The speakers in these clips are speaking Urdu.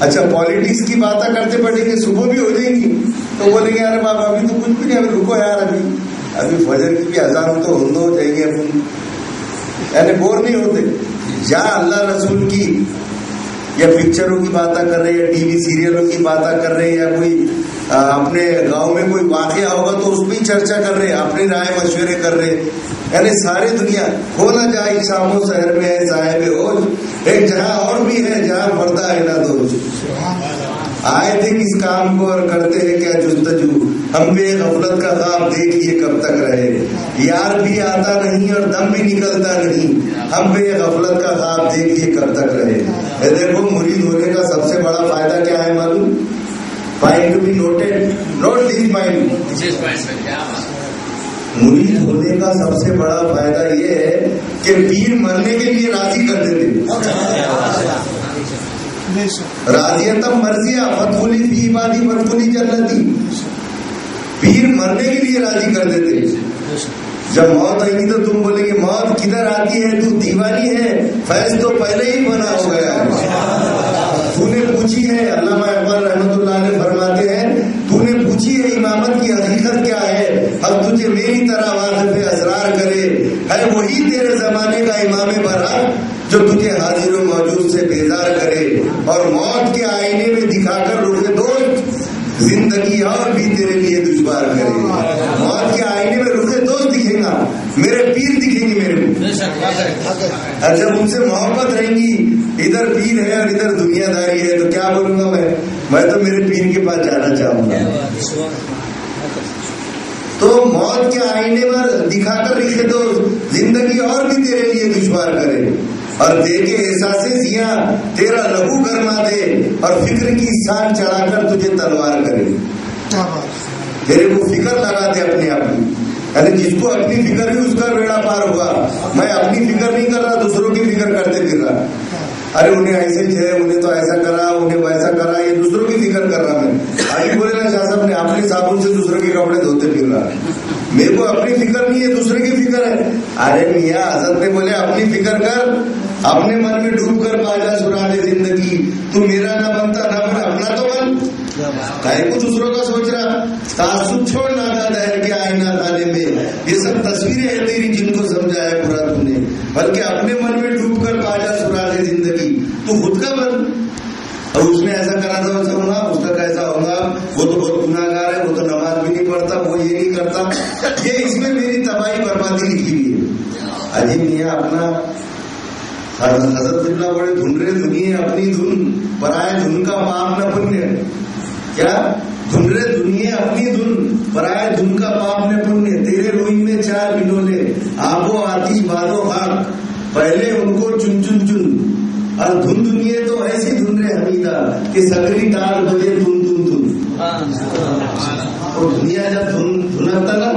اچھا پالیٹکس کی باتیں کرتے پڑیں گے, صبح بھی ہو جائیں گی تو بولیں گے یار بابا ابھی تو کچھ بھی نہیں, ابھی رکو یار, ابھی فجر کی بھی اذان تو ہندو ہو جائیں گے اپن, یعنی بور نہیں ہوتے. جہاں اللہ رسول کی یا پکچروں کی باتیں کر رہے, یا ٹی وی سیریلوں کی باتیں کر رہے, یا کوئی اپنے گاؤں میں کوئی واقعہ ہوگا تو اس پہ چرچا کر رہے, اپنے رائے مشورے کر رہے, یعنی ساری دنیا کھولا جائے شام و شہر میں ہے صاحب ہوش, ایک جہاں اور بھی ہے جہاں پڑتا ہے نا دوش. آئے تھے کس کام کو اور کرتے ہیں کیا جستجو, ہم بے غفلت کا خواب دیکھیے کب تک رہے, یار بھی آتا نہیں اور دم بھی نکلتا نہیں, ہم بے غفلت کا خواب دیکھیے کب تک رہے. دیکھو مرید ہونے کا سب سے بڑا فائدہ کیا ہے معلوم؟ Point to be noted, note this point. مرید ہونے کا سب سے بڑا فائدہ یہ ہے کہ پیر مرنے کے لیے راضی کر دیتے. راضیتم مرضیہ فتحلی فی عبادی فتحلی جنتی, پیر مرنے کے لیے راضی کر دیتے. جب موت آئے گی تو تم بولے گے موت کدھر آتی ہے, تو دیوانی ہے, فیض تو پہلے ہی بنا ہو گیا ہے. تو نے پوچھی ہے, علامہ اقبال رحمۃ اللہ علیہ فرماتے ہیں, تو نے پوچھی ہے امامت کی حقیقت کیا ہے, اب تجھے میری طرح واقف اسرار کرے, ہے وہی تیرے زمانے کا امام برحق جو تجھے حاضر و موجود سے بیزار کرے, اور موت کے آئینے میں دکھا کر رخ دوست زندگی اور بھی تیرے لیے دشوار کرے. موت کے آئینے میں رخ دوست دکھے گا, میرے پیر دکھیں گے میرے کو, اور جب ان سے محبت رہیں گی, ادھر پیر ہے اور ادھر دنیا داری ہے, تو کیا بولوں گا میں تو میرے پیر کے پاس جانا چاہوں گا. تو موت کے آئینے پر دکھا کر رکھے تو زندگی اور بھی تیرے لیے دشوار کرے, اور دے کے احساس زیاں تیرا لہو گرما دے, اور فکر کی سان چڑھا کر تجھے تلوار کرے. تیرے کو فکر لگا دے اپنے آپ کی, یعنی جس کو اپنی فکر ہے اس کا بیڑا پار ہوگا. میں اپنی فکر نہیں کر رہا, دوسروں کی فکر کرتے پھر رہا, ارے انہیں ایسے تھے, انہیں تو ایسا کرا, انہیں ویسا کرا, یہ دوسروں کی فکر کر رہا. میں ابھی بولے نا شاہ صاحب نے اپنے صابن سے دوسروں کے کپڑے دھوتے پھر رہا, میرے کو اپنی فکر نہیں ہے, دوسرے کی فکر ہے. ارے میاں حضرت نے بولے اپنی فکر کر, اپنے من میں ڈوب کر باجا سرانے زندگی, تو میرا نہ بنتا نہ بن, اپنا تو بن, کہیں کو دوسروں کا سوچ رہا. تعصب چھوڑ نادا دہر کے آئینہ خانے میں, یہ سب تصویریں ہیں تیری جن کو سمجھا ہے پورا تم نے, بلکہ اپنے من میں ڈوب کر باجا سرانے زندگی, تو خود کا بن. اور اس نے ایسا کرا تھا ویسا ہوگا, اس کا کیسا ہوگا, وہ تو بہت گناہگار ہے, وہ تو نماز بھی نہیں پڑھتا, وہ یہ نہیں کرتا, یہ اس میں میری تباہی بربادی لکھی ہوئی ہے. عجیب میاں اپنا حضرت اللہ بڑے دھن رہے دنیا اپنی دھن, پرائے دھن کا پاپ نہ پنیہ. کیا دھن رہے دنیا اپنی دھن, پرائے دھن کا پاپ نہ پنیہ. تیرے روئی میں چار بنولے, آبو آتش بادو خاک, پہلے ان کو چن چن چن, اور دھن دنیا تو ایسی دھن رہے حمیدہ کہ سگری ٹال بجے دھن دھن دھن. اور دنیا جب دھنکتا نا,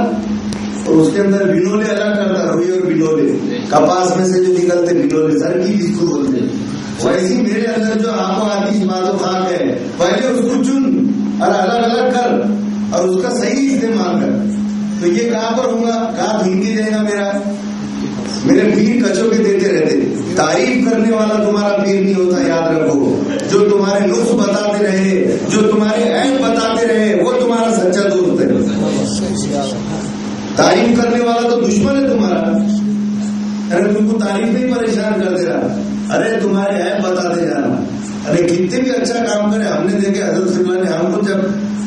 اور اس کے اندر بنولے الگ کرتا, روئی اور بنولے, کپاس میں سے جو نکلتے بنولے, سر کی جس کو بولتے, ویسی میرے اندر جو آپ کو آتی بادو خاک ہے, پہلے اس کو چن اور الگ الگ کر, اور اس کا صحیح استعمال کر. تو یہ کہاں پر ہوگا, کہاں دھن کے جائے گا میرا. میرے پیر کچوں کے دیتے رہتے, تعریف کرنے والا تمہارا پیر نہیں ہوتا, یاد رکھو. جو تمہارے نقص بتاتے رہے, جو تمہارے عیب بتاتے رہے, وہ تمہارا سچا دوست ہے. تعریف کرنے والا تو دشمن ہے تمہارا. ارے تم کو تعریف نہیں پریشان کر دے رہا, ارے تمہارے عیب بتاتے جانا. ارے کتنے بھی اچھا کام کرے, ہم نے دیکھے حضرت خبلا نے ہم کو جب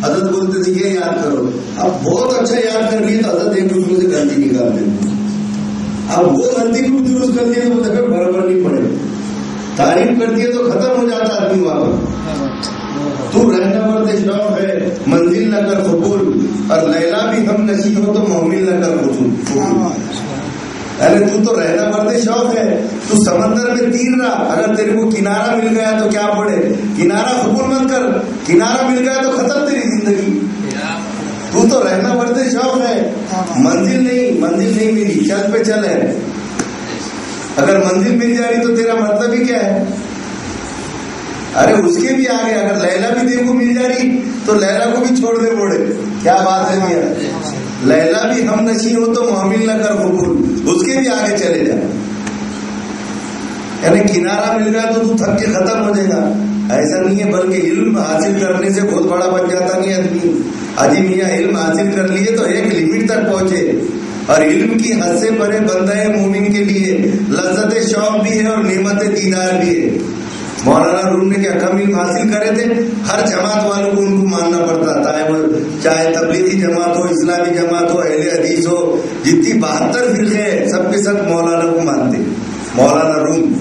حضرت بولتے تھے یہ یاد کرو, اب بہت اچھا یاد کر لیے تو حضرت ایک دوسرے سے غلطی نکالتے ہیں. اب وہ غلطی کو درست کر دیے تو دفعہ برابر نہیں پڑے. تعریف کر دیے تو ختم ہو جاتا آدمی وہاں پر. تو رہنا مرد شوق ہے منزل نہ کر قبول, اور لیلا بھی ہم نشی ہو تو محمل نہ کر قبول. ارے تو رہنا مرد شوق ہے, تو سمندر میں تیر رہا, اگر تیرے کو کنارہ مل گیا تو کیا پڑے, کنارہ قبول مت کر, کنارہ مل گیا تو ختم تیری زندگی. تو رہنا مرد شوق ہے, منزل نہیں ملی, چل پہ چل ہے. اگر منزل مل جا رہی تو تیرا مطلب ہی کیا ہے. ارے اس کے بھی آگے اگر لیلا بھی دیکھو مل جا رہی تو لیلا کو بھی چھوڑ دے بوڑے. کیا بات ہے میاں, لیلا بھی ہم نشی ہو تو محمل نہ کر قبول, اس کے بھی آگے چلے جا. یعنی کنارہ مل گیا تو تھک کے ختم ہو جائے گا، ایسا نہیں ہے، بلکہ علم حاصل کرنے سے بہت بڑا بن جاتا نہیں آدمی. اجی میاں علم حاصل کر لیے تو ایک لمٹ تک پہنچے، اور علم کی حد سے پرے بندہ مومن کے لیے لذت شوق بھی ہے اور نعمت دیدار بھی ہے. مولانا روم نے کیا کم علم حاصل کرے تھے، ہر جماعت والوں کو ان کو ماننا پڑتا تھا، چاہے تبلیغی جماعت ہو، اسلامی جماعت ہو، اہل حدیث ہو، جتنی 72 فرقے ہیں سب کے سب مولانا کو مانتے. مولانا روم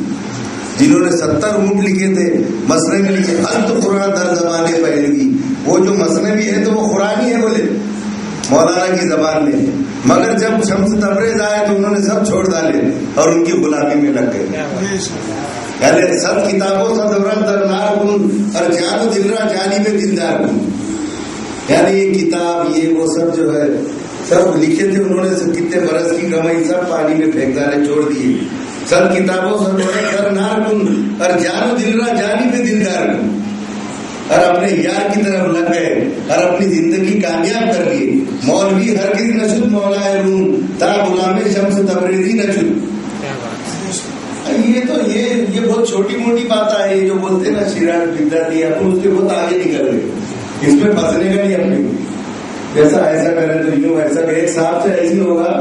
جنہوں نے 70 اونٹ لکھے تھے، مثنوی لکھے، حل تو قرآن در زبان پہلوی، وہ جو مثنوی ہے تو وہ قرآنی ہے بولے مولانا کی زبان میں، مگر جب شمس تبریز آئے تو انہوں نے سب چھوڑ ڈالے اور ان کی غلامی میں لگ گئے. یعنی سب کتابوں سے دوران درنار کن اور جان دل را جانی میں دلدار کن، یعنی یہ کتاب یہ وہ سب جو ہے سب لکھے تھے انہوں نے، کتنے برس کی کمائی سب پانی میں پھینک ڈالے، چھوڑ دیے. سب کتابوں سے دوران درنار کن اور جان دل را جانی میں دلدار کن، اور اپنے یار کی طرف لگ گئے اور اپنی زندگی کامیاب کر لیے. مولوی ہرگز نہ شد مولا روم تا غلام شمس تبریزی نہ شد. یہ تو یہ بہت چھوٹی موٹی بات ہے، جو بولتے نا شیراز بدعت دی، اپن اس کے بہت آگے نکل گئے، اس میں پھنسنے کا نہیں اپنے جیسا ایسا کرے تو یوں ایسا کرے. ایک صاحب سے ایسی ہوگا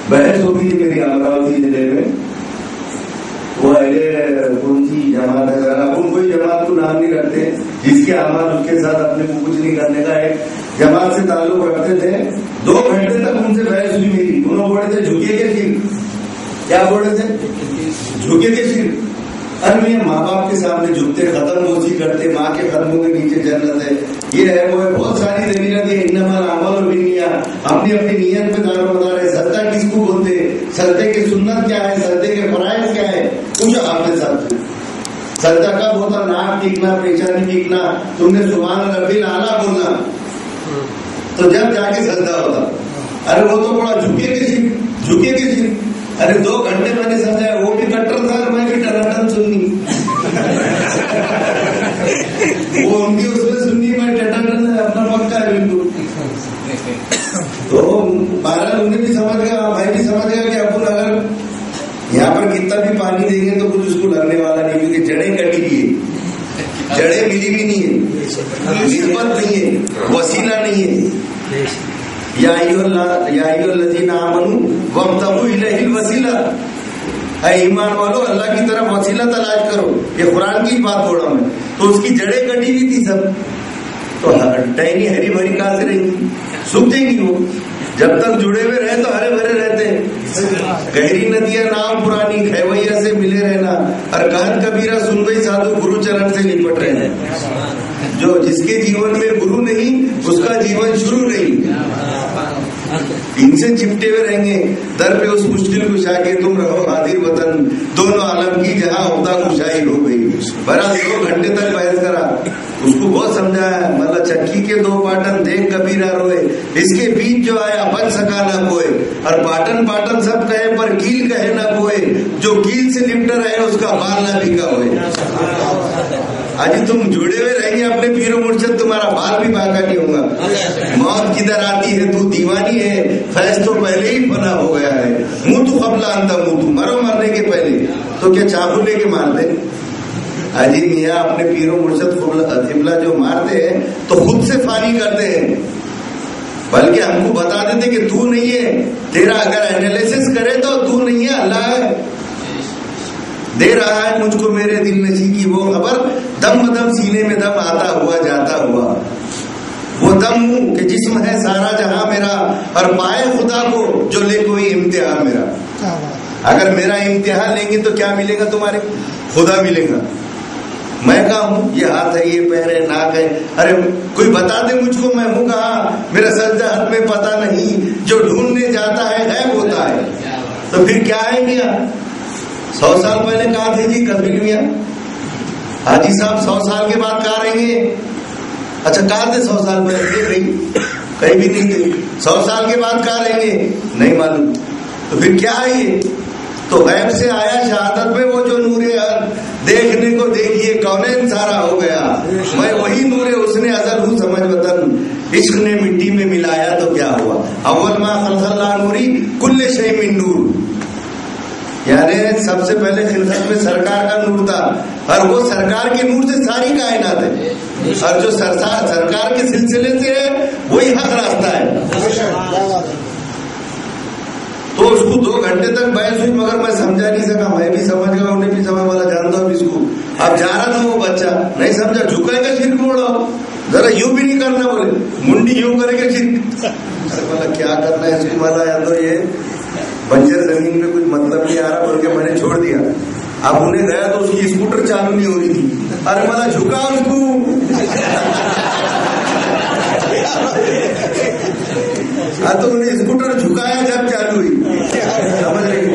بحث ہوگی میری امراوتی ضلع میں، وہ کون سی جماعت ہے، اپن کوئی جماعت کو نام نہیں رکھتے، جس کے اعمال اس کے ساتھ اپنے کو کچھ نہیں کرنے کا. ایک جماعت سے تعلق رکھتے تھے، 2 گھنٹے تک ان سے بحث ہوئی میری. انہوں بولے تھے جھکے کے شیر، کیا بولے تھے جھکے کے شیر. ارے میں ماں باپ کے سامنے جھکتے، ختم بوسی کرتے، ماں کے قدموں کے نیچے جنت ہے، یہ ہے وہ ہے، بہت ساری دلیلیں دی. انما الاعمال بالنیات، اپنی اپنی نیت پہ دار و مدار ہے. سجدہ کس کو بولتے، سجدے کی سنت کیا ہے، سجدے کے فرائض کیا ہے، پوچھو آپ نے سب. سجدہ کب ہوتا، ناک ٹیکنا، پیشانی ٹیکنا، تم نے سبحان ربی الاعلیٰ بولنا، تو جب جا کے سجدہ ہوتا. ارے وہ تو بڑا جھکے کے شیر، جھکے کے شیر. ارے 2 گھنٹے میں نے سمجھایا، وہ بھی کٹر تھا، میں بھی ٹنٹن سننی، وہ ان کی اس میں سننی، میں ٹنٹن اپنا پکا ہے بالکل. تو بہرحال انہیں بھی سمجھ گیا، بھائی بھی سمجھ گیا کہ اپن اگر یہاں پر کتنا بھی پانی دیں گے تو کچھ اس کو لگنے والا نہیں، کیونکہ جڑیں کٹی ہوئی ہے، جڑیں ملی بھی نہیں ہے، نسبت نہیں ہے، وسیلہ نہیں ہے. یا ایھا الذین آمنوا وابتغوا الیہ الوسیلہ، اے ایمان والو اللہ کی طرف وسیلہ تلاش کرو. یہ قرآن کی بات بول رہا ہوں میں. تو اس کی جڑیں کٹی ہوئی تھی سب، تو ٹہنی ہری بھری کہاں سے رہیں گی، سوکھ جائیں گی. وہ جب تک جڑے ہوئے رہے تو ہرے بھرے رہتے ہیں. گہری ندیاں نام پرانی، کھیویا سے ملے رہنا، اور کہت کبیرہ سن گئی سادھو گرو چرن سے نپٹ رہے ہیں. جو جس کے جیون میں گرو نہیں اس کا جیون شروع نہیں. ان سے چپٹے ہوئے رہیں گے. در پہ اس مشکل کشا کے تم رہو حاضر وطن، دونوں عالم کی جہاں عہدہ کشائی ہو گئی. بہرحال 2 گھنٹے تک بحث کرا، اس کو بہت سمجھایا. مطلب چکی کے 2 پاٹن دیکھ کبیرہ روئے، اس کے بیچ جو آیا بن سکا نہ کوئے، اور پاٹن پاٹن سب کہے پر کیل کہے نہ کوئے، جو کیل سے لپٹ رہے اس کا بال نہ بکا ہوئے. آج تم جڑے ہوئے رہیں گے اپنے پیر و مرشد، تمہارا بال بھی باقا نہیں ہوگا. موت کدھر آتی ہے، تو دیوانی ہے، فیض تو پہلے ہی فنا ہو گیا ہے. منہ تو قبل انت منہ، مرو مرنے کے پہلے. تو کیا چاقو لے کے مار دے؟ حاجی میاں اپنے پیر و مرشد قبلہ جو مارتے ہیں تو خود سے فانی کرتے ہیں، بلکہ ہم کو بتا دیتے کہ تو نہیں ہے. تیرا اگر انالیسس کرے تو نہیں ہے، اللہ ہے. دے رہا ہے مجھ کو میرے دل نشی کی وہ خبر، دم بدم سینے میں دم آتا ہوا جاتا ہوا. وہ دم ہوں کہ جسم ہے سارا جہاں میرا، اور پائے خدا کو جو لے کوئی امتحان میرا. اگر میرا امتحان لیں گے تو کیا ملے گا تمہارے؟ خدا ملے گا. میں کہاں ہوں؟ یہ ہاتھ ہے، یہ پیر ہے، ناک ہے. ارے کوئی بتا دے مجھ کو، میں ہوں کہاں؟ میرا سجدہ ہاتھ میں پتہ نہیں، جو ڈھونڈنے جاتا ہے غیب ہوتا ہے. تو پھر کیا ہے کیا؟ 100 سال پہلے کہاں تھے جی کبیر میاں؟ حاجی صاحب 100 سال کے بعد کہاں رہیں گے؟ اچھا کہاں تھے 100 سال پہلے؟ کہیں بھی نہیں تھے. 100 سال کے بعد کہاں رہیں گے؟ نہیں معلوم. تو پھر کیا ہے یہ؟ تو غیب سے آیا شہادت میں وہ جو نور دیکھنے کو دیکھیے کونین سارا ہو گیا. میں وہی نور اس نے ازل ہوں سمجھ وطن، عشق نے مٹی میں ملایا تو کیا ہوا. اول ما خلق اللہ نوری کل شیء من نور. یعنی سب سے پہلے خلقت میں سرکار کا نور تھا، اور وہ سرکار کے نور سے ساری کائنات ہے، اور جو سرکار کے سلسلے سے ہے وہی حق راستہ ہے. تو اس کو 2 گھنٹے تک بحث ہوئی، مگر میں سمجھا نہیں سکا. میں بھی سمجھ گیا، انہیں بھی سمجھ والا جانتا ہوں اس کو. اب جا رہا تھا وہ بچہ نہیں سمجھا، جھکائے گا شرک موڑا، ذرا یوں بھی نہیں کرنا، بولے منڈی یوں کرے گا شرک. بولا کیا کرنا ہے اس کو، والا یا تو یہ بنجر زمین میں کچھ مطلب نہیں آ رہا، بول کے میں نے چھوڑ دیا. اب انہیں گیا تو اس کی اسکوٹر چالو نہیں ہو رہی تھی. ارے مالا جھکا اس کو، تو انہیں اسکوٹر جھکایا جب چالو ہوئی. سمجھ رہی،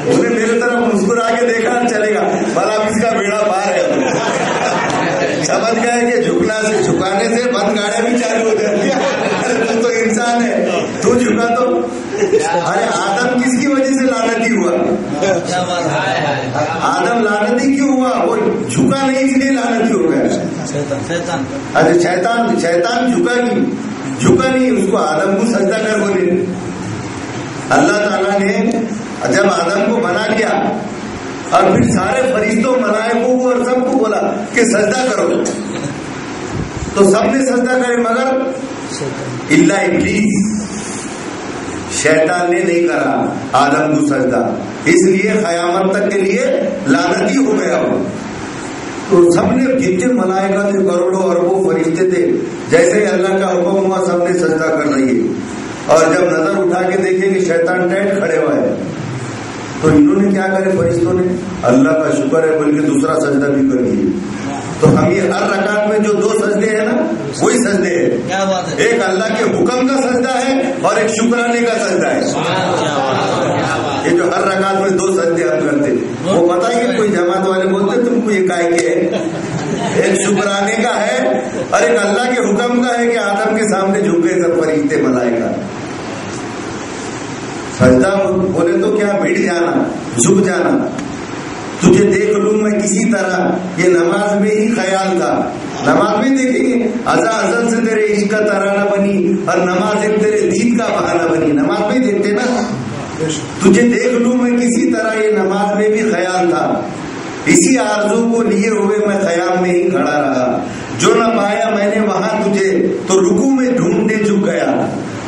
انہیں میرے طرف مسکرا کے دیکھا، چلے گا بھلا اس کا بیڑا پار ہے. سمجھ گئے کہ جھکانے سے بند گاڑیاں بھی چالو ہو جاتی ہیں. تو انسان ہے، تو جھکا تو. ارے آدم کس کی وجہ سے لعنتی ہوا؟ آدم لعنتی کیوں ہوا؟ وہ جھکا نہیں، اس لیے لعنتی ہو گیا. ارے شیطان جھکا نہیں، اس کو آدم کو سجدہ کر بولے. اللہ تعالیٰ نے جب آدم کو بنا لیا اور پھر سارے فرشتوں ملائکوں کو اور سب کو بولا کہ سجدہ کرو، تو سب نے سجدہ کرے مگر الا ابلیس، شیطان نے نہیں کرا آدم کو سجدہ، اس لیے قیامت تک کے لیے لعنتی ہو گیا وہ. تو سب نے، جتنے ملائکہ تھے کروڑوں اربوں فرشتے تھے، جیسے ہی اللہ کا حکم ہوا سب نے سجدہ کر رہی ہے. اور جب نظر اٹھا کے دیکھیں کہ شیطان ٹائٹ کھڑے ہوا ہے، تو انہوں نے کیا کرے فرشتوں نے، اللہ کا شکر ہے بلکہ دوسرا سجدہ بھی کر دیے. تو ہم یہ ہر رکعت میں جو 2 سجدے ہیں نا وہی سجدے ہیں. ایک اللہ کے حکم کا سجدہ ہے اور ایک شکرانے کا سجدہ ہے. یہ جو ہر رکعت میں 2 سجدے ہم کرتے، وہ پتہ ہے کہ کوئی جماعت والے بولتے تم کو یہ کائے کے ہے، ایک شکرانے کا ہے اور ایک اللہ کے حکم کا ہے کہ آدم کے سامنے جھکے سب فرشتے ملائکہ. سجدہ بولے تو کیا، بیٹھ جانا، جھک جانا. تجھے دیکھ لوں میں کسی طرح، یہ نماز میں ہی خیال تھا. نماز میں دیکھیں گے ازل سے تیرے عشق کا ترانہ بنی، اور نماز ایک تیرے دید کا بہانہ بنی. نماز میں دیکھتے نا، تجھے دیکھ لوں میں کسی طرح، یہ نماز میں بھی خیال تھا. اسی آرزو کو لیے ہوئے میں قیام میں ہی کھڑا رہا. جو نہ پایا میں نے وہاں تجھے، تو رکوع میں ڈھونڈنے جھک گیا.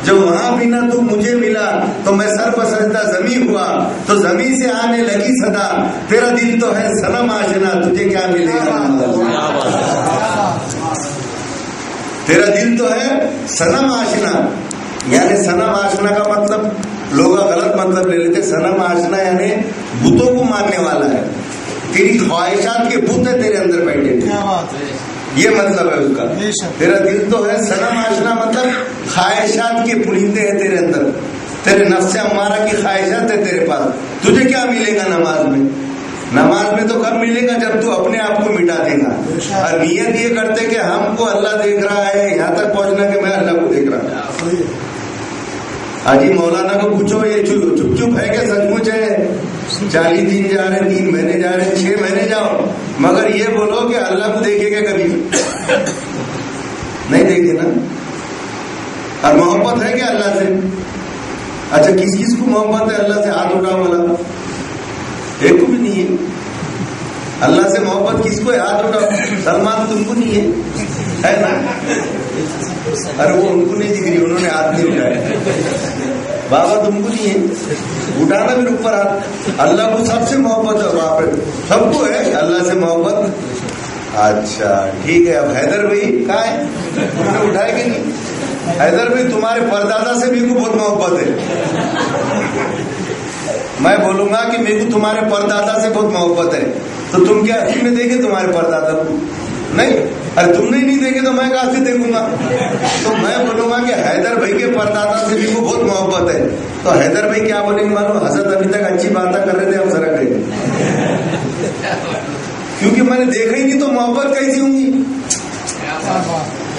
جب وہاں بھی نہ تو مجھے ملا تو میں سر بسجدہ زمین ہوا. تو زمین سے آنے لگی صدا، تیرا دل تو ہے صنم آشنا، تجھے کیا ملے گا. تیرا دل تو ہے صنم آشنا. یعنی صنم آشنا کا مطلب لوگ غلط مطلب لے لیتے. صنم آشنا یعنی بتوں کو ماننے والا ہے، تیری خواہشات کے بت ہے تیرے اندر بیٹھے، یہ مطلب ہے اس کا. تیرا دل تو ہے صنم آشنا، مطلب خواہشات کے پرندے ہیں تیرے اندر، تیرے نفس امارہ کی خواہشات ہے تیرے پاس. تجھے کیا ملے گا نماز میں؟ نماز میں تو کب ملے گا جب تو اپنے آپ کو مٹا دے گا. اور نیت یہ کرتے کہ ہم کو اللہ دیکھ رہا ہے، یہاں تک پہنچنا کہ میں اللہ کو دیکھ رہا ہوں. حاجی مولانا کو پوچھو یہ چپ ہے کہ سچ مچ ہے؟ 40 دن جا رہے، 3 مہینے جا رہے، 6 مہینے جاؤ، مگر یہ بولو کہ اللہ کو دیکھے گا کبھی؟ نہیں دیکھے نا. اور محبت ہے کیا اللہ سے؟ اچھا کس کس کو محبت ہے اللہ سے؟ ہاتھ اٹھاؤ والا، ایک کو بھی نہیں ہے. اللہ سے محبت کس کو ہے؟ ہاتھ اٹھاؤ. سلمان تم کو نہیں ہے نا؟ ارے وہ ان کو نہیں دکھ رہی، انہوں نے ہاتھ نہیں اٹھائے. بابا تم کو نہیں ہے، اٹھانا بھی اوپر ہاتھ. اللہ کو سب سے محبت ہے، وہاں پہ سب کو ہے اللہ سے محبت. اچھا ٹھیک ہے. اب حیدر بھائی کہاں ہے؟ انہوں نے اٹھائے کہ نہیں؟ حیدر بھائی تمہارے پردادا سے بھی کو بہت محبت ہے. میں بولوں گا کہ میرے کو تمہارے پردادا سے بہت محبت ہے، تو تم کیا تم نے دیکھے تمہارے پردادا کو؟ نہیں. ارے تم نے نہیں دیکھے تو میں کہاں سے دیکھوں گا؟ تو میں بولوں گا کہ حیدر بھائی کے پردادا سے بھی کو بہت محبت ہے. تو حیدر بھائی کیا بولیں گے معلوم؟ حضرت ابھی تک اچھی باتیں کر رہے تھے، ہم سرک گئے، کیونکہ میں نے دیکھا ہی نہیں تو محبت کیسی ہوں گی؟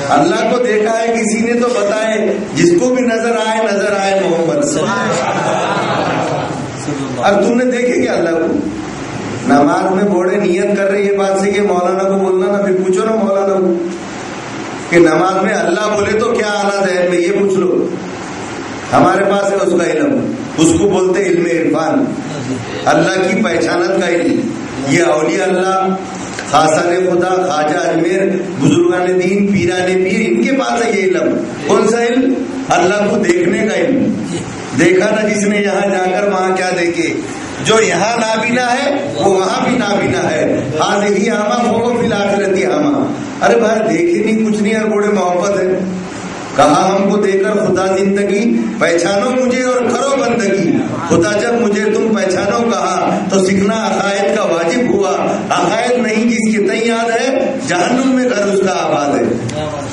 اللہ کو دیکھا ہے کسی نے تو بتائے، جس کو بھی نظر آئے محمد. اور تم نے دیکھے کیا اللہ کو؟ نماز میں بوڑھے نیت کر رہے یہ بات سے کہ مولانا کو بولنا نا، پھر پوچھو نا مولانا کو کہ نماز میں اللہ بولے تو کیا آنا ذہن میں، یہ پوچھ لو. ہمارے پاس ہے اس کا علم، اس کو بولتے علم عرفان. اللہ کی پہچانت کا علم. یہ اولیاء اللہ، خاصان خدا، خواجہ اجمیر، بزرگان دین، پیران پیر، ان کے پاس ہے یہ علم. کون سا علم؟ اللہ کو دیکھنے کا علم. دیکھا نا جس نے یہاں جا کر وہاں کیا دیکھے. جو یہاں نابینا ہے وہ وہاں بھی نابینا ہے. حاضی آما وہ فی الآخرتی آما. ارے بھائی دیکھے نہیں کچھ نہیں اور بڑے محبت ہے. کہا ہم کو دے کر خدا زندگی، پہچانو مجھے اور کرو بندگی. خدا جب مجھے تم پہچانو کہا تو سیکھنا عقائد کا واجب ہوا. عقائد نہیں جس کی تئیں یاد ہے جہنم میں گھر اس کا آباد ہے.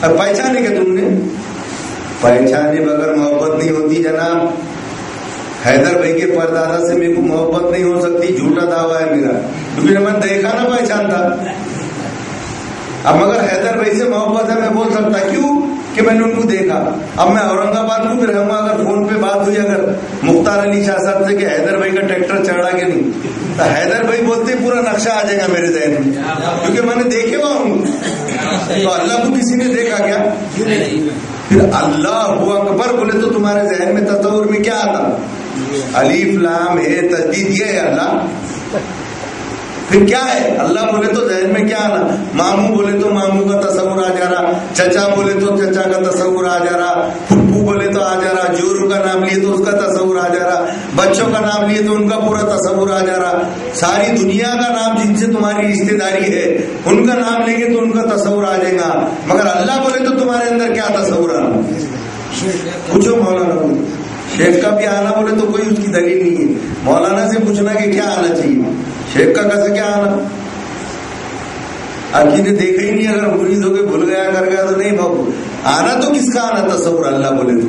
اب پہچانے کہ تم نے پہچانے بغیر محبت نہیں ہوتی جناب. حیدر بھائی کے پردادا سے میرے کو محبت نہیں ہو سکتی، جھوٹا دعویٰ ہے میرا، کیونکہ میں دیکھا نہ پہچانتا. اب مگر حیدر بھائی سے محبت ہے میں بول سکتا، کیوں کہ میں نے ان کو دیکھا. اب میں اورنگ آباد کو بھی رہوں گا، اگر فون پہ بات ہوئی اگر مختار علی شاہ صاحب سے کہ حیدر بھائی کا ٹریکٹر چڑھا کہ نہیں، تو حیدر بھائی بولتے پورا نقشہ آ جائے گا میرے ذہن میں، کیونکہ میں نے دیکھے ہوا ہوں. تو اللہ کو کسی نے دیکھا کیا؟ پھر اللہ اکبر بولے تو تمہارے ذہن میں تصور میں کیا آتا؟ الف لام ہے تجدید، یہ ہے اللہ. پھر کیا ہے اللہ بولے تو ذہن میں کیا آنا؟ ماموں بولے تو ماموں کا تصور آ جا رہا، چچا بولے تو چچا کا تصور آ جا رہا، پھپھو بولے تو آ جا رہا، جورو کا نام لیے تو اس کا تصور آ جا رہا، بچوں کا نام لیے تو ان کا پورا تصور آ جا رہا. ساری دنیا کا نام جن سے تمہاری رشتے داری ہے ان کا نام لیں گے تو ان کا تصور آ جائے گا. مگر اللہ بولے تو تمہارے اندر کیا تصور آنا؟ پوچھو مولانا. شیخ کا بھی آنا بولے تو کوئی اس کی دلیل نہیں ہے. مولانا سے پوچھنا کہ کیا آنا چاہیے، شیخ کا کیسے کیا آنا؟ آپ جی نے دیکھا ہی نہیں، اگر مرید ہو کے بھول گیا کر گیا تو نہیں بابو آنا. تو کس کا آنا تصور اللہ بولے تو؟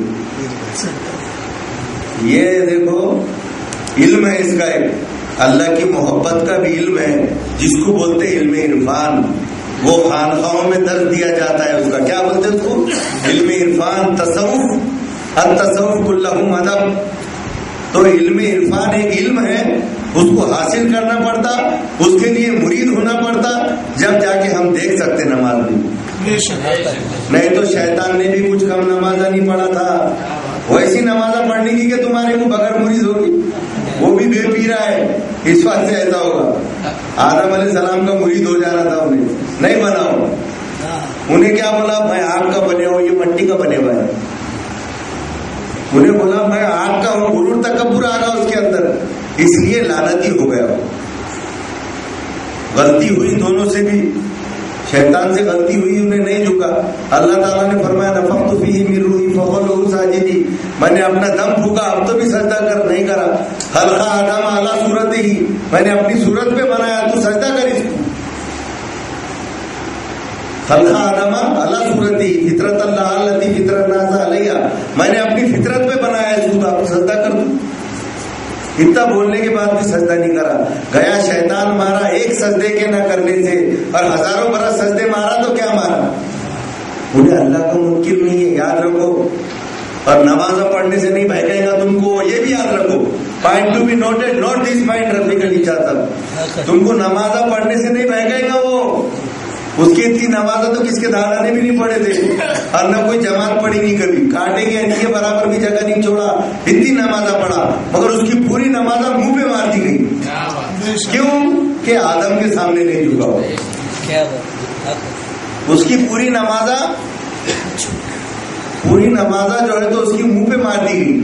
یہ دیکھو علم ہے اس کا، ایک اللہ کی محبت کا بھی علم ہے جس کو بولتے علم عرفان. وہ خانقاہوں میں درس دیا جاتا ہے، اس کا کیا بولتے ہیں اس کو؟ علم عرفان. تصوف التصوف کلہ ادب. تو علم عرفان ایک علم ہے، اس کو حاصل کرنا پڑتا، اس کے لیے مرید ہونا پڑتا، جب جا کے ہم دیکھ سکتے نماز میں. نہیں تو شیطان نے بھی کچھ کم نمازہ نہیں پڑھا تھا، ویسی نمازہ پڑھنے کی کہ تمہارے کو بغیر مرید ہوگی. وہ بھی بے پیرا ہے، اس وقت سے ایسا ہوگا. آدم علیہ السلام کا مرید ہو جانا تھا انہیں، نہیں بنا ہو. انہیں کیا بولا؟ میں آگ کا بنے ہو، یہ مٹی کا بنے ہوا ہے. انہیں بولا میں آگ کا ہوں، غرور تکبر آ گا اس کے اندر، اس لیے لعنتی ہو گیا. غلطی ہوئی دونوں سے بھی، شیطان سے غلطی ہوئی، انہیں نہیں جھکا. اللہ تعالیٰ نے فرمایا نفخت فیہ من روحی فقعوا ساجدین، میں نے اپنا دم پھونکا اب تو بھی سجدہ کر نہیں کرا. خلق آدم علی صورتہ، میں نے اپنی صورت پہ بنایا تو سجدہ کر اس کو. خلق آدم علی صورتہ فطرت اللہ التی فطر الناس علیہا، میں نے اپنی فطرت پہ بنایا اس کو، آپ سجدہ کر دو. اتنا بولنے کے بعد بھی سجدہ نہیں کرا. گیا شیطان مارا ایک سجدے کے نہ کرنے سے، اور ہزاروں برس سجدے مارا تو کیا مارا. انہیں اللہ کو منکر نہیں ہے، یاد رکھو. اور نماز پڑھنے سے نہیں بہکے گا تم کو، یہ بھی یاد رکھو. Point to be noted, note this point رکھنے کا نہیں چاہتا. تم کو نماز پڑھنے سے نہیں بہکے گا وہ. اس کی اتنی نمازیں تو کس کے دادا نے بھی نہیں پڑھے تھے، اور نہ کوئی جماعت پڑھی نہیں کبھی. کانٹے کے انڈے کے برابر بھی جگہ نہیں چھوڑا، اتنی نمازیں پڑھا، مگر اس کی پوری نمازیں منہ پہ مار دی گئی. کیوں کہ آدم کے سامنے نہیں جھکا. اس کی پوری نمازیں جو ہے تو اس کی منہ پہ مار دی گئی،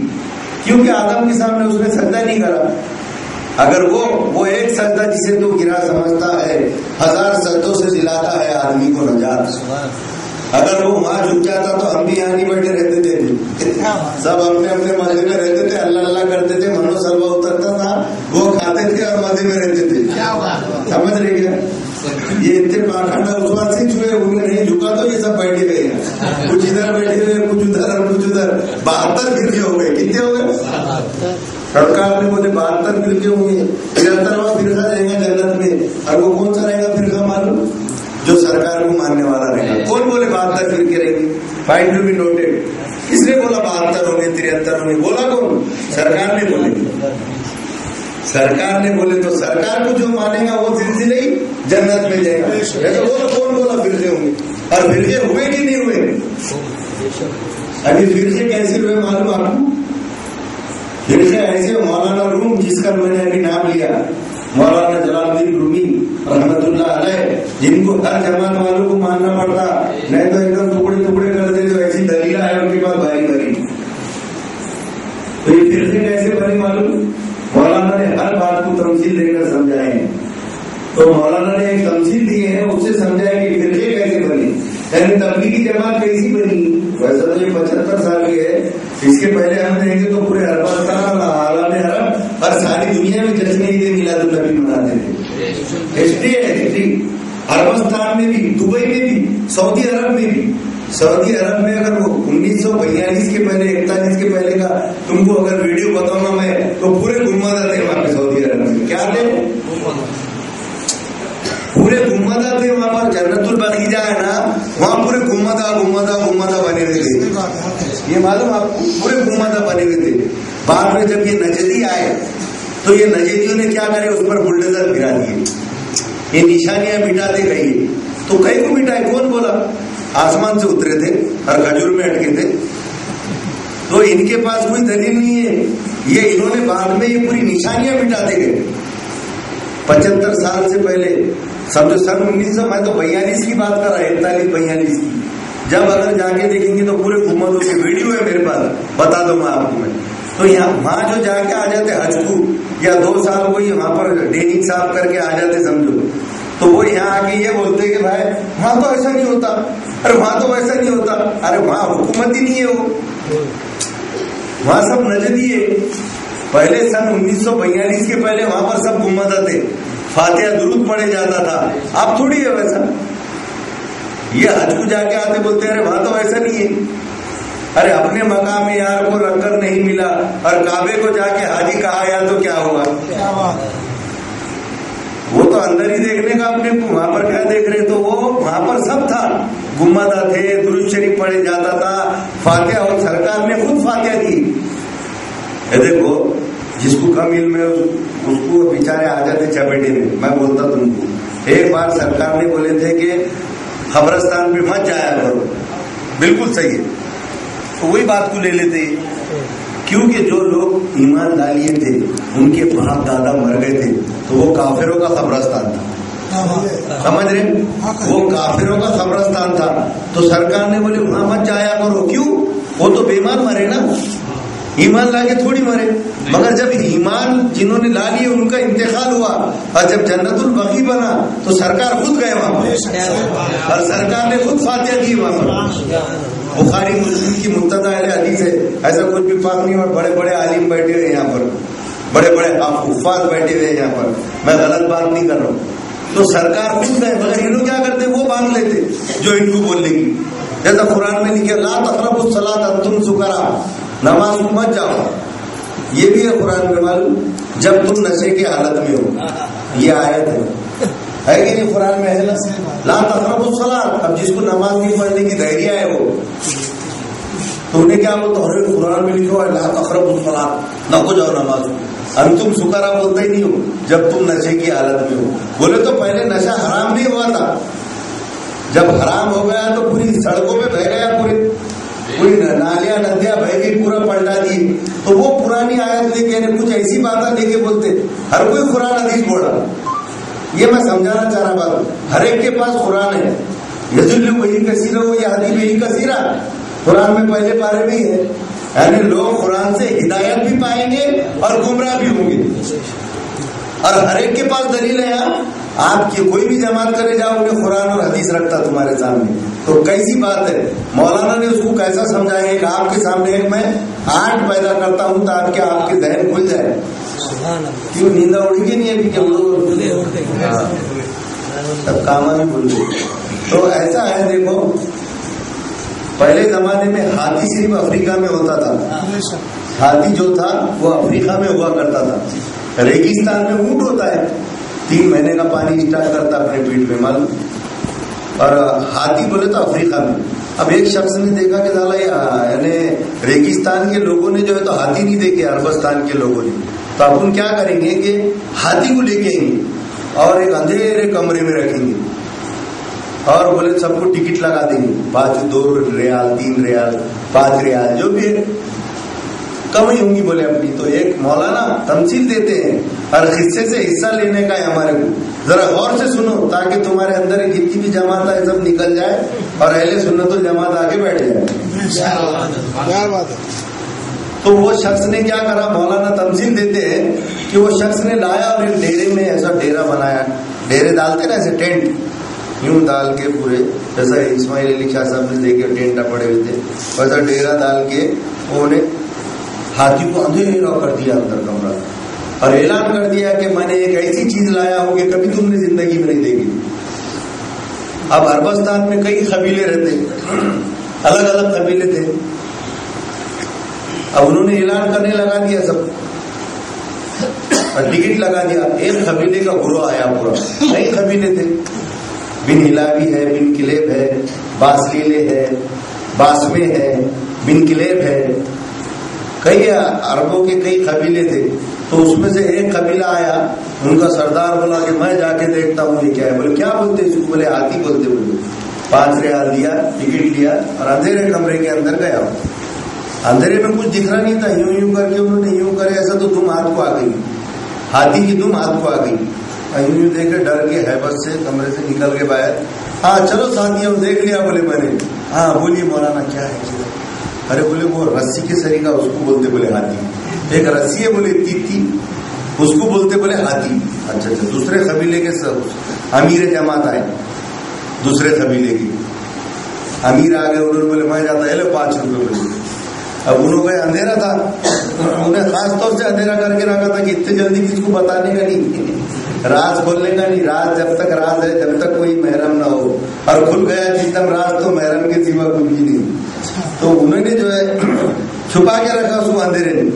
کیونکہ آدم کے سامنے اس نے سجدہ نہیں کرا. اگر وہ ایک سجدہ جسے تو گرا سمجھتا ہے، 1000 سجدوں سے دلاتا ہے آدمی کو نجات. اگر وہ وہاں جھک جاتا تو ہم بھی یہاں نہیں بیٹھے رہتے تھے، سب اپنے اپنے مزے میں رہتے تھے، اللہ اللہ کرتے تھے، منو سلوا اترتا تھا، وہ کھاتے تھے اور مزے میں رہتے تھے. سمجھ رہے کیا؟ یہ اتنے پاکھانڈ اس بات سے چھوئے، انہیں نہیں جھکا تو یہ سب بیٹھے گئے، کچھ ادھر بیٹھے ہوئے، کچھ ادھر اور کچھ ادھر. 72 فرقے ہو گئے. کتنے ہو گئے؟ سرکار نے بولے 72 فرقے ہوں گے. 73واں فرقہ رہے گا جنت میں، اور وہ کون سا رہے گا فرقہ معلوم؟ جو سرکار کو ماننے والا رہے گا. کون بولے 72 فرقے رہیں گے؟ Point to be noted. کس نے بولا 72 ہوں گے 73 ہوں گے؟ بولا کون؟ سرکار نے بولے. سرکار نے بولے تو سرکار کو جو مانے گا وہ سلسلے ہی جنت میں جائے گا. تو بولو کون بولا فرقے ہوں گے؟ اور فرقے ہوئے کہ نہیں ہوئے؟ ابھی فرقے کیسے ہوئے معلوم آپ کو؟ دیکھیں ایسے مولانا روم جس کا میں نے ابھی نام لیا، مولانا جلال الدین رومی رحمت اللہ علیہ، جن کو ہر جماعت والوں کو ماننا پڑتا، نہیں تو ایک دم ٹکڑے ٹکڑے کر دے، جو ایسی دلیلہ ہے ان کے پاس بھاری بھاری. تو یہ فرقے کیسے بنے معلوم؟ مولانا نے ہر بات کو تمثیل دے کر سمجھائے ہیں. تو مولانا نے ایک تمثیل دی ہے، اس سے سمجھایا کہ فرقے کیسے بنے، یعنی تبلیغی جماعت کیسی بنی. ویسے تو یہ 75 سال کے ہے، اس کے پہلے ہم دیکھیں گے تو پورے عربستان عالم عرب اور ساری دنیا میں جشن عید میلاد النبی مناتے تھے. ہسٹری ہے، ہسٹری. عربستان میں بھی، دبئی میں بھی، سعودی عرب میں بھی. سعودی عرب میں اگر وہ 1942 کے پہلے 41 کے پہلے کا تم کو اگر ویڈیو بتاؤں گا میں تو پورے گنبد تھے وہاں پہ سعودی عرب میں. کیا تھے؟ پورے گنبد تھے وہاں پر. جنت البقیع ہے نا، وہاں پورے گنبد بنے ہوئے تھے. یہ معلوم آپ کو، پورے گنبد بنے ہوئے تھے. بعد میں جب یہ نجدی آئے تو یہ نجدیوں نے کیا کرے، اس پر بلڈوزر گرا دیے، یہ نشانیاں مٹاتے گئی. تو کئی کو مٹائے، کون بولا؟ آسمان سے اترے تھے اور کھجور میں اٹکے تھے. تو ان کے پاس کوئی دلیل نہیں ہے، یہ انہوں نے بعد میں یہ پوری نشانیاں مٹاتے گئے. 75 سال سے پہلے سمجھو سن 1900، میں تو 42 کی بات کر رہا ہے، 41-42 کی. جب اگر جا کے دیکھیں گے تو پورے گنبدوں کی ویڈیو ہے میرے پاس، بتا دوں گا آپ کو میں. تو یہاں وہاں جو جا کے آ جاتے حج کو، یا 2 سال کو وہاں پر ڈیننگ صاف کر کے آ جاتے سمجھو، تو وہ یہاں آ کے یہ بولتے کہ بھائی وہاں تو ایسا نہیں ہوتا، ارے وہاں تو ایسا نہیں ہوتا، ارے وہاں حکومت ہی نہیں ہے، وہاں سب نجدی ہے. پہلے سن 1942 کے پہلے وہاں پر سب گنبد تھے، فاتحہ درود پڑھے جاتا تھا. اب تھوڑی ہے ویسا. یہ حج کو جا کے آتے بولتے ارے وہاں تو ایسا نہیں ہے. ارے اپنے مقام یار کو رکھ کر نہیں ملا اور کعبے کو جا کے حاجی کہا یا تو کیا ہوگا. وہ تو اندر ہی دیکھنے کا اپنے کو، وہاں پر کیا دیکھ رہے. تو وہ وہاں پر سب تھا، گنبد تھے، درود شریف پڑھے جاتا تھا، فاتحہ، اور سرکار نے خود فاتحہ کی. دیکھو جس کو کم علم ہے اس کو بیچارے آ جاتے چپیٹے میں. میں بولتا تم کو، ایک بار سرکار نے بولے تھے کہ قبرستان پہ مت جایا کرو، بالکل صحیح ہے. تو وہی بات کو لے لیتے، کیونکہ جو لوگ ایمان ڈالیے تھے ان کے باپ دادا مر گئے تھے تو وہ کافروں کا قبرستان تھا. سمجھ رہے؟ وہ کافروں کا قبرستان تھا. تو سرکار نے بولے وہاں مت جایا کرو. کیوں؟ وہ تو بیمان مرے نا، ایمان لا کے تھوڑی مرے. مگر جب ایمان جنہوں نے لا لیے ان کا انتقال ہوا اور جب جنت البقیع بنا تو سرکار خود گئے وہاں پر اور سرکار نے خود فاتحہ کی وہاں پر. بخاری مسلم کی مبتدا حدیث ہے، ایسا کچھ بھی پاک نہیں. اور بڑے بڑے عالم بیٹھے ہوئے یہاں پر، بڑے بڑے حفاظ بیٹھے ہوئے یہاں پر، میں غلط بات نہیں کر رہا ہوں. تو سرکار خود گئے، مگر یہ لوگ کیا کرتے، وہ باندھ لیتے جو ان کو بولنے کی. جیسا قرآن میں لکھے لا تقربوا الصلاۃ وانتم سکارا، نماز کو مت جاؤ. یہ بھی ہے قرآن میں معلوم، جب تم نشے کی حالت میں ہو. یہ آیت ہے کہ نہیں قرآن میں ہے نا، لا تقربوا الصلاۃ. اب جس کو نماز نہیں پڑھنے کی دھیریہ ہے وہ تو انہیں کیا بولتا ہے، قرآن میں لکھو لا تقربوا الصلاۃ، نہ کو جاؤ نماز. انتم سکارا بولتا ہی نہیں ہو جب تم نشے کی حالت میں ہو. بولے تو پہلے نشہ حرام نہیں ہوا تھا، جب حرام ہو گیا تو پوری سڑکوں پہ بہ گیا، پوری نالیاں ندیاں بہ گئی، پورا پلٹا دی. تو وہ پرانی آیت لے کے کچھ ایسی باتیں لے کے بولتے، ہر کوئی قرآن حدیث بولا. یہ میں سمجھانا چاہ رہا بات، ہر ایک کے پاس قرآن ہے. یذل وہی کثیرہ وہ یہدی وہی کثیرہ، قرآن میں پہلے پارے میں ہے. یعنی لوگ قرآن سے ہدایت بھی پائیں گے اور گمراہ بھی ہوں گے، اور ہر ایک کے پاس دلیل ہے. آپ کی کوئی بھی جماعت کرے جاؤ انہیں قرآن اور حدیث رکھتا تمہارے سامنے. تو کیسی بات ہے، مولانا نے اس کو کیسا سمجھایا کہ آپ کے سامنے ایک میں آرٹ پیدا کرتا ہوں تاکہ آپ کے ذہن کھل جائے. کیوں نیندہ اڑ گئی نہیں ابھی کہ سب کام نہیں بھول گئے. تو ایسا ہے، دیکھو پہلے زمانے میں ہاتھی صرف افریقہ میں ہوتا تھا. ہاتھی جو تھا وہ افریقہ میں ہوا کرتا تھا. ریگستان میں اونٹ ہوتا ہے، 3 مہینے کا پانی اسٹارٹ کرتا اپنے پیٹ میں معلوم. اور ہاتھی بولے تو افریقہ میں. اب ایک شخص نے دیکھا کہ سالا یعنی ریگستان کے لوگوں نے جو ہے تو ہاتھی نہیں دیکھے، عربستان کے لوگوں نے. تو اپن کیا کریں گے کہ ہاتھی کو لے کے آئیں گے اور ایک اندھیرے کمرے میں رکھیں گے اور بولے سب کو ٹکٹ لگا دیں گے، 2 ریال 3 ریال 5 ریال جو بھی ہے. کم ہی ہوں گی بولے اپنی. تو ایک مولانا تمثیل دیتے ہیں ہر حصے سے حصہ لینے کا ہے ہمارے کو. ذرا غور سے سنو تاکہ تمہارے اندر جتنی بھی جماعت ہے سب نکل جائے اور اہل سنت والجماعت آگے بیٹھ جائے. کیا بات ہے. تو وہ شخص نے کیا کرا, مولانا تمثیل دیتے ہیں کہ وہ شخص نے لایا اور ایک ڈیرے میں ایسا ڈیرا بنایا. ڈیرے ڈالتے نا ایسے ٹینٹ یوں ڈال کے پورے, جیسا اسماعیل علی شاہ صاحب نے دیکھے ٹینٹا پڑے ہوئے تھے ویسا ڈیرا ڈال کے انہوں نے ہاتھی کو اندھیرا کر دیا اندر کمرہ, اور اعلان کر دیا کہ میں نے ایک ایسی چیز لایا ہوں کہ کبھی تم نے زندگی میں نہیں دیکھی. اب عربستان میں کئی قبیلے رہتے, الگ الگ قبیلے تھے. اب انہوں نے اعلان کرنے لگا دیا سب, اور ٹکٹ لگا دیا. ایک قبیلے کا گروہ آیا پورا, کئی قبیلے تھے, بن ہلاوی ہے, بن کلیب ہے, باسلیلے ہے, باسمے ہے, بن کلیب ہے, کئی عربوں کے کئی قبیلے تھے. تو اس میں سے ایک قبیلہ آیا, ان کا سردار بولا کہ میں جا کے دیکھتا ہوں یہ کیا ہے. بولے کیا بولتے اس کو؟ بولے ہاتھی بولتے. بولے 5 ریال دیا, ٹکٹ لیا اور اندھیرے کمرے کے اندر گیا. اندھیرے میں کچھ دکھ رہا نہیں تھا, یوں یوں کر کے انہوں نے یوں کرے ایسا تو دم ہاتھ کو آ گئی, ہاتھی کی دم ہاتھ کو آ گئی. یوں یوں دیکھے ڈر کے ہیبت سے کمرے سے نکل کے باہر. ہاں چلو ساتھیوں دیکھ لیا. بولے میں نے. ہاں بولیے مولانا کیا ہے؟ ارے بولے وہ رسی کے سریقہ اس کو بولتے بولے ہاتھی. ایک رسی ہے بولے تھی اس کو بولتے بولے ہاتھی. اچھا اچھا. دوسرے قبیلے کے امیر جماعت آئے, دوسرے قبیلے کی امیر آ گئے. انہوں نے بولے میں جاتا ہے 5 روپے. بولے اب انہوں کا اندھیرا تھا, انہیں خاص طور سے اندھیرا کر کے رکھا تھا کہ اتنے جلدی کس کو بتانے کا نہیں, راز کھولنے کا نہیں. راز جب تک راز ہے جب تک کوئی محرم نہ ہو, اور کھل گیا چیتم راز تو محرم کے سوا کچھ بھی نہیں. تو انہوں نے جو ہے چھپا کے رکھا اس کو اندھیرے نے.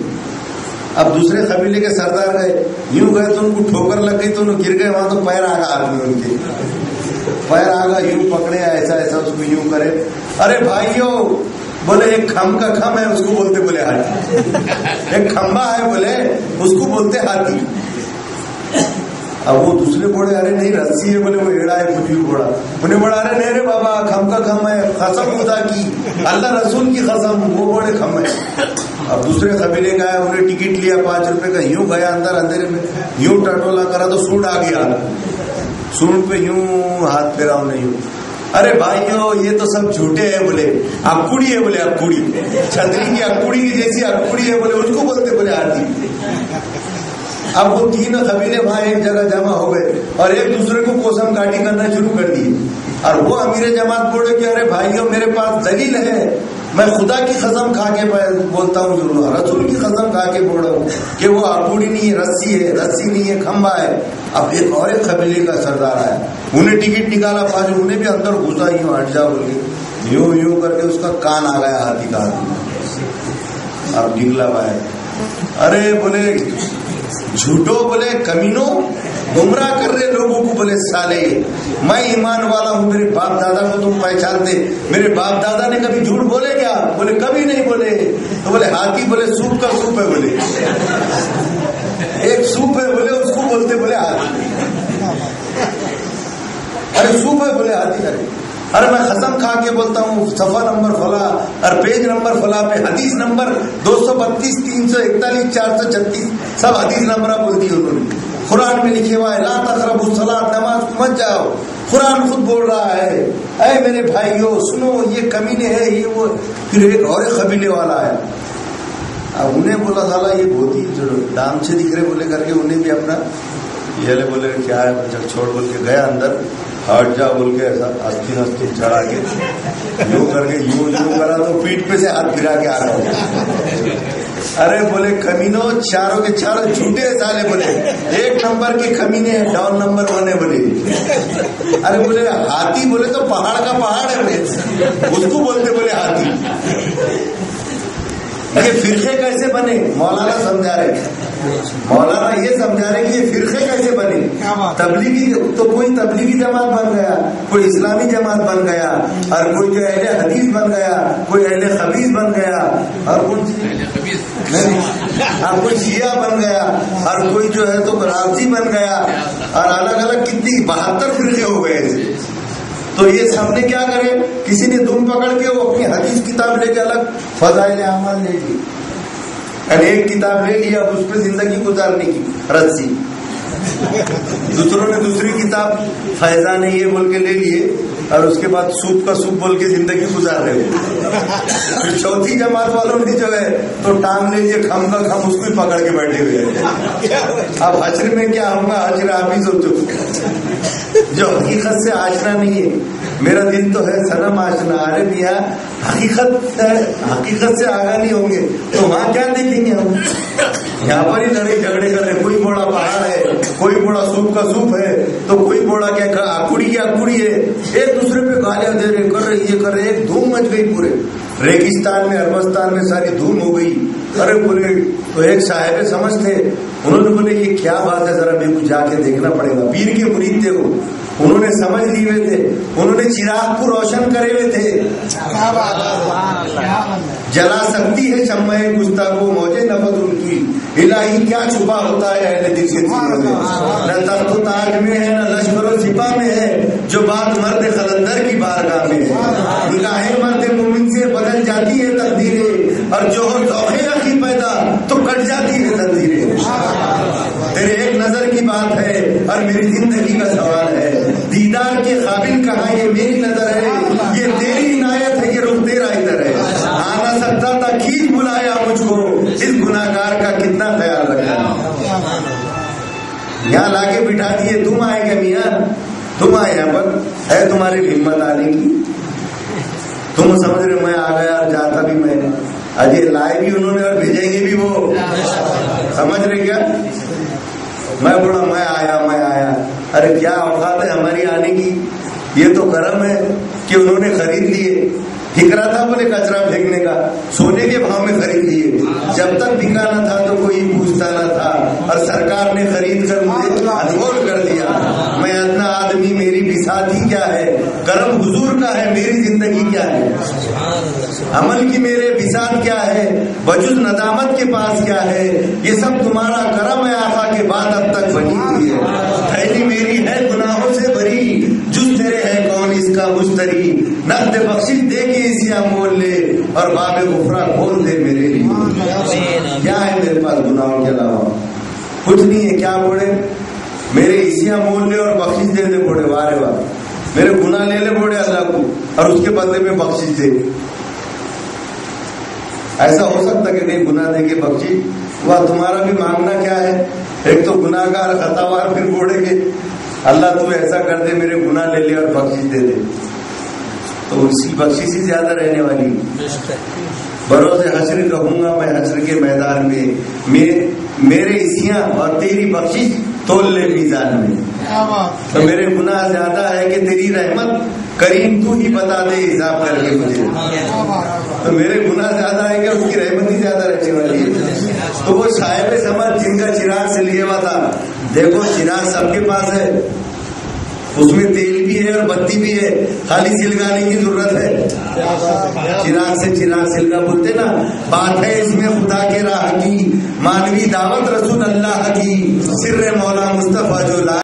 اب دوسرے قبیلے کے سردار گئے, یوں گئے تو ان کو ٹھوکر لگ گئی تو انہوں گر گئے وہاں. تو پیر آ گا ہاتھ میں, ان کے پیر آ گا, یوں پکڑے ایسا ایسا اس کو یوں کرے. ارے بھائیو بولے ایک کھم کا کھم ہے اس کو بولتے بولے ہاتھی. ایک کھمبا ہے بولے اس کو بولتے ہاتھی. اب وہ دوسرے بوڑھے ارے نہیں رسی ہے بولے وہ ایڑا ہے کچھ بھی بوڑھا. انہیں بوڑھا ارے نہیں رے بابا کھم کا کھم ہے, قسم خدا کی, اللہ رسول کی قسم, وہ بوڑھے کھم ہے. اب دوسرے قبیلے کا ہے, انہیں ٹکٹ لیا 5 روپے کا, یوں گیا اندر اندھیرے میں, یوں ٹٹولا کرا تو سونڈ آ گیا. سونڈ پہ یوں ہاتھ پھیرا انہیں یوں. ارے بھائیو یہ تو سب جھوٹے ہیں بولے, اکڑی ہے بولے, اکڑی چھتری کی اکڑی کی جیسی اکڑی ہے بولے, اس کو بولتے بولے ہاتھی. اب وہ 3 قبیلے وہاں ایک جگہ جمع ہو گئے اور ایک دوسرے کو کوسم کاٹی کرنا شروع کر دیے. اور وہ امیر جماعت بولے کہ ارے بھائیو میرے پاس دلیل ہے, میں خدا کی قسم کھا کے بولتا ہوں, ضرور رسول کی قسم کھا کے بول رہا ہوں کہ وہ اکوڑی نہیں ہے, رسی ہے, رسی نہیں ہے, کھمبا ہے. اب ایک اور ایک قبیلے کا سردار آیا, انہیں ٹکٹ نکالا 5, انہیں بھی اندر گھسا, یوں ہٹ جا بول کے یوں یوں کر کے اس کا کان آ گیا ہاتھی کا. اب نکلا باہر. ارے بولے جھوٹو, بولے کمینو, گمراہ کر رہے لوگوں کو, بولے سالے میں ایمان والا ہوں, میرے باپ دادا کو تم پہچانتے, میرے باپ دادا نے کبھی جھوٹ بولے کیا؟ بولے کبھی نہیں بولے. تو بولے ہاتھی بولے سوپ کا سوپ ہے بولے, ایک سوپ ہے بولے اس کو بولتے بولے ہاتھی. ارے سوپ ہے بولے ہاتھی. ارے میں قسم کھا کے بولتا ہوں صفحہ نمبر فلاں اور پیج نمبر فلاں پہ حدیث نمبر 232 341 436 سب حدیث نمبر بولتی ہے انہوں نے. قرآن میں لکھے ہوا ہے لا تقربوا الصلاۃ, نماز مت جاؤ. قرآن خود بول رہا ہے. اے میرے بھائیو سنو, یہ کمینے ہے یہ وہ. پھر ایک اور قبیلے والا ہے, اب انہیں بولا سالا یہ بہت ہی ڈام سے دکھ رہے بولے کر کے, انہیں بھی اپنا یہ بولے کیا ہے چل چھوڑ بول کے گیا اندر, ہٹ جا بول کے ایسا ہستی چڑھا کے یوں کر کے یوں کرا تو پیٹ پہ سے ہاتھ پھرا کے آ رہا. ارے بولے کمینو, چاروں کے چاروں جھوٹے سالے بولے, 1 نمبر کے کمینے, ڈاؤن نمبر 1 ہے بولے. ارے بولے ہاتھی, بولے تو پہاڑ کا پہاڑ ہے بولے, اس کو بولتے بولے ہاتھی. یہ فرقے کیسے بنے مولانا سمجھا رہے, مولانا یہ سمجھا رہے کہ یہ فرقے کیسے بنے. تبلیغی تو کوئی تبلیغی جماعت بن گیا, کوئی اسلامی جماعت بن گیا, اور کوئی جو اہل حدیث بن گیا, کوئی اہل خبیث بن گیا, اور کوئی شیعہ بن گیا, اور کوئی جو ہے تو رافضی بن گیا, اور الگ الگ کتنی 72 فرقے ہو گئے. تو یہ سب نے کیا کرے, کسی نے دم پکڑ کے وہ اپنی حدیث کتاب لے کے الگ فضائل اعمال لے لی, ایک کتاب لے لیا اس پہ زندگی گزارنے کی رسی، دوسروں نے دوسری کتاب فیضان یہ بول کے لے لیے اور اس کے بعد سوپ کا سوپ بول کے زندگی گزار رہے ہو. پھر چوتھی جماعت والوں نے جو ہے تو ٹانگ لے لیے کھم کا کھم اس کو پکڑ کے بیٹھے ہوئے ہیں. اب حشر میں کیا ہوگا، حشر آپ ہی سوچو. جو حقیقت سے آشنا نہیں ہے، میرا دل تو ہے صنم آشنا، ارے میاں حقیقت سے آگاہ نہیں ہوں گے تو وہاں کیا دیکھیں گے ہم؟ یہاں پر ہی لڑائی جھگڑے کر رہے، کوئی بوڑا پہاڑ ہے، کوئی بوڑا سوپ کا سوپ ہے، تو کوئی بوڑا کیا آکڑی کی آکڑی ہے، ایک دوسرے پہ گالیاں دے رہے، کر رہے، یہ کر رہے، ایک دھوم مچ گئی پورے ریگستان میں، عربستان میں ساری دھوم ہو گئی. ارے بولے تو ایک صاحب سمجھ تھے، انہوں نے بولے یہ کیا بات ہے، ذرا میرے کو جا کے دیکھنا پڑے گا. پیر کے مرید تھے وہ، انہوں نے سمجھ لیے ہوئے تھے، انہوں نے چراغ کو روشن کرے ہوئے تھے. جلا سکتی ہے شمع گستاخ و موجے نفت ان کی، الہی کیا چھپا ہوتا ہے اہل دل کے سینے میں. نہ تخت و تاج میں ہے، نہ لشکر و سپاہ میں ہے، جو بات مرد قلندر کی بارگاہ میں ہے. نگاہیں مرد مومن سے بدل جاتی ہے تقدیریں، اور جو ہو ذوق عقی پیدا تو کٹ جاتی ہے تقدیریں. تیرے ایک نظر کی بات ہے اور میری زندگی کا سوال ہے، دیدار کے قابل کہاں یہ میری نظر ہے، یہ تیری عنایت ہے، یہ رخ تیرا ادھر ہے. آنا سکتا تھا کھینچ بلایا مجھ کو، اس گناہگار کا کتنا خیال رکھا. یہاں لا کے بٹھا دیے، تم آئے گا میاں، تم آئے یہاں پر، ہے تمہاری ہمت آنے کی؟ تم سمجھ رہے میں آ گیا اور جاتا بھی میں نے، اجے لائے بھی انہوں نے اور بھیجیں گے بھی وہ، سمجھ رہے کیا؟ میں بولا میں آیا، ارے کیا اوقات ہے ہماری آنے کی؟ یہ تو کرم ہے کہ انہوں نے خرید لیے. ٹھیک رہا تھا بولے کچرا پھینکنے کا، سونے کے بھاؤ میں خرید لیے. جب تک بکا نہ تھا تو کوئی پوچھتا نہ تھا، اور سرکار نے خرید کر مجھے انمول کر دیا. میں اتنا آدمی، میری بساط ہی کیا ہے، کرم حضور کا ہے، میری زندگی کیا ہے، عمل کی میرے بساط کیا ہے، وجود ندامت کے پاس کیا ہے. یہ سب تمہارا کرم ہے آقا کے بعد اب تک بنی ہوئی ہے. تھیلی میری ہے گناہوں سے بھری، جز تیرے ہے کون اس کا مشتری. نقد بخشش دے کے اسیا مول لے، اور باب غفرا کھول دے میرے لیے. کیا ہے میرے پاس گناہوں کے علاوہ؟ کچھ نہیں ہے. کیا بوڑے میرے اسیا مول لے اور بخشش دے دے بوڑے، وارے واہ، میرے گناہ لے لے بوڑے اللہ کو اور اس کے بدلے میں بخشش دے. ایسا ہو سکتا کہ نہیں گناہ دے کے بخشش؟ وہ تمہارا بھی مانگنا کیا ہے، ایک تو گناہ گار خطاوار، پھر بوڑے کے اللہ تو ایسا کر دے میرے گناہ لے لے اور بخشش دے دے. تو اس کی بخشش ہی زیادہ رہنے والی. بروز حشر کہوں گا میں حشر کے میدان میں، میرے اسیاں اور تیری بخشش تول لے میزان میں. تو میرے گناہ زیادہ ہے کہ تیری رحمت کریم تو ہی بتا دے حساب کر کے مجھے. تو میرے گناہ زیادہ ہے کہ اس کی رحمت ہی زیادہ رہنے والی ہے. تو وہ صاحب سمجھ جن کا چراغ سے لیے ہوا تھا، دیکھو چراغ سب کے پاس ہے، اس میں تیل بھی ہے اور بتی بھی ہے، خالی سلگانے کی ضرورت ہے. چراغ سے چراغ سلگا بولتے نا، بات ہے اس میں خدا کے راہ کی، مانوی دعوت رسول اللہ کی، سر مولا مصطفیٰ جو لا